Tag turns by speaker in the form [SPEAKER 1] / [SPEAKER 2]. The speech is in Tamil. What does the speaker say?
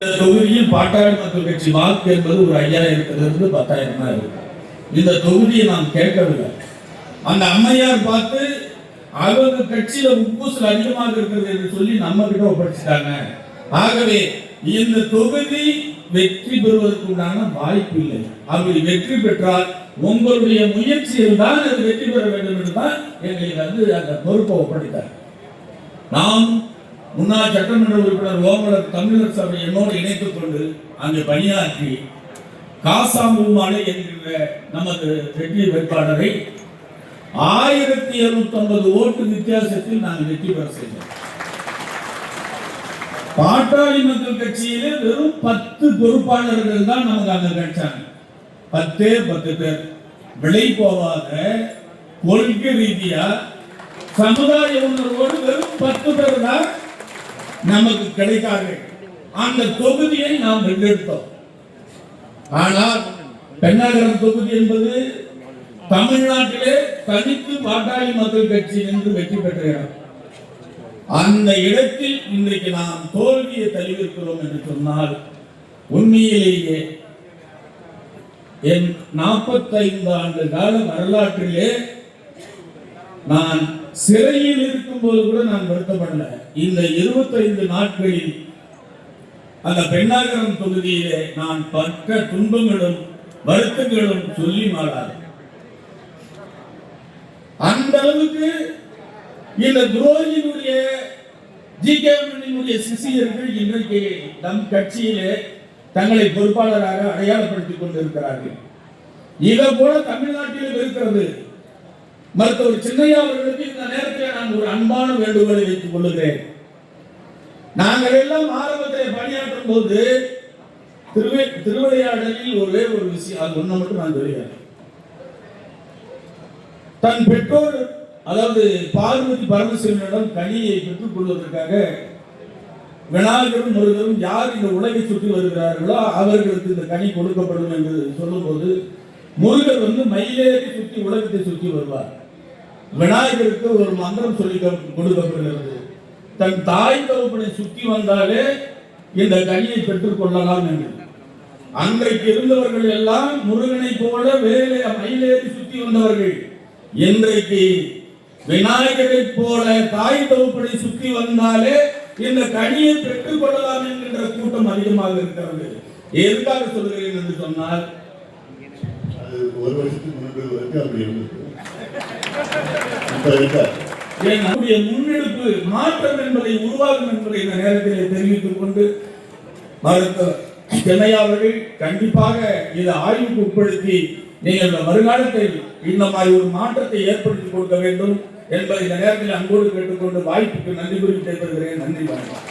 [SPEAKER 1] இந்த தொகுதியில் பாட்டாளி மக்கள் கட்சி வாக்கு என்பது ஒரு 5000 10,000 இருக்கு. இந்த தொகுதியை நாம் கேட்கவில்லை. அந்த அம்மையார் பார்த்து அவங்க கட்சியில உப்பூசல் அதிகமாக இருக்கிறது என்று சொல்லி நம்ம கிட்ட ஒப்படைச்சிட்டாங்க. ஆகவே இந்த தொகுதி வெற்றி பெறுவதற்குண்டான வாய்ப்பு இல்லை. அப்படி வெற்றி பெற்றால் உங்களுடைய முயற்சியில் தான் அது வெற்றி பெற வேண்டும் என்று தான் எங்களுக்கு அந்த பொறுப்பை ஒப்படைத்தார். நாம் முன்னாள் சட்டமன்ற உறுப்பினர் ஓமலர் தமிழர் சபை என்னோடு இணைத்துக் கொண்டு அங்கு பணியாற்றி காசாம்பூமாலை என்கிற நமது வெற்றி வேட்பாளரை 1750 ஓட்டு வித்தியாசத்தில் நாங்கள் வெற்றி பெற செய்தோம். பாட்டாளி மக்கள் கட்சியிலே வெறும் 10 பொறுப்பாளர்கள் தான் நமக்கு அங்க கிடைச்சாங்க. 10 பேர் விலை போவாத கொள்கை ரீதியா சமுதாய உணர்வோடு வெறும் 10 பேர் தான் நமக்கு கிடைத்தார்கள். அந்த தொகுதியை நாம் வென்றெடுத்தோம். ஆனால் பெண்ணாகரம் தொகுதி என்பது தமிழ்நாட்டிலே தனித்து பாட்டாளி மக்கள் கட்சி என்று வெற்றி பெற்ற இடம். அந்த இடத்தில் இன்றைக்கு நாம் தோல்வியை தழுவிருக்கிறோம் என்று சொன்னால் உண்மையிலேயே என் 45 ஆண்டு கால வரலாற்றிலே நான் சிறையில் இருக்கும்போது கூட நான் வருத்தப்படல. இந்த 25 நாட்களில் அந்த பெண்ணாகரம் தொகுதியிலே நான் பட்ட துன்பங்களும் வருத்தங்களும் சொல்லி மாறாது. அந்த அளவுக்கு இந்த துரோகியினுடைய ஜிகேமணியினுடைய சிசியர்கள் இன்றைக்கு நம் கட்சியிலே தங்களை பொறுப்பாளராக அடையாளப்படுத்திக் கொண்டிருக்கிறார்கள். இதை போல தமிழ்நாட்டில் இருக்கிறது. மருத்துவர் சின்னையா அவர்களுக்கு இந்த நேரத்தில் நான் ஒரு அன்பான வேண்டுகோளை வைத்துக் கொள்ளுகிறேன். நாங்கள் எல்லாம் ஆரம்பத்தில் பணியாற்றும் போது திருவிளையாடலில் ஒரே ஒரு விஷயம், அது ஒண்ணு மட்டும் நான் சொல்கிறேன். தன் பெற்றோர் அதாவது பார்வதி பரமசிவனிடம் கனியை பெற்றுக் கொள்வதற்காக விநாயகரும் முருகரும் யார் இந்த உலகை சுற்றி வருகிறார்களோ அவர்களுக்கு இந்த கனி கொடுக்கப்படும் என்று சொல்லும் போது முருகர் மயிலேறி சுற்றி உலகத்தை சுற்றி வருவார். விநாயகருக்கு ஒரு மந்திரம் சொல்லி கொடுக்கப்படுகிறது. தன் தாய் தகப்பனை சுற்றி வந்தாலே இந்த கனியை பெற்றுக் கொள்ளலாம் என்று. அன்றைக்கு இருந்தவர்கள் எல்லாம் முருகனை போல மயிலேறி சுற்றி வந்தவர்கள். இன்றைக்கு விநாயகரை போல தாய் தகப்பனை சுற்றி வந்தாலே இந்த கனியை பெற்றுக் கொள்ளலாம் என்கின்ற கூட்டம் அதிகமாக இருக்கிறது. எதற்காக சொல்கிறேன் என்று சொன்னால்
[SPEAKER 2] ஒரு வருஷத்துக்கு முன்னாடி வரைக்கும் அப்படி இருந்தது.
[SPEAKER 1] நம்முடைய முன்னெடுப்பு மாற்றம் என்பதை உருவாகும் என்பதை இந்த நேரத்தில் தெரிவித்துக் கொண்டு மருத்துவர் சென்னையா அவர்கள் கண்டிப்பாக இதை ஆய்வுக்கு உட்படுத்தி நீங்கள் வருங்காலத்தில் இந்த மாதிரி ஒரு மாற்றத்தை ஏற்படுத்தி கொடுக்க வேண்டும் என்பதை இந்த நேரத்தில் அன்போடு கேட்டுக்கொண்டு வாய்ப்புக்கு நன்றி கூறி விடைபெறுகிறேன். நன்றி. வணக்கம்.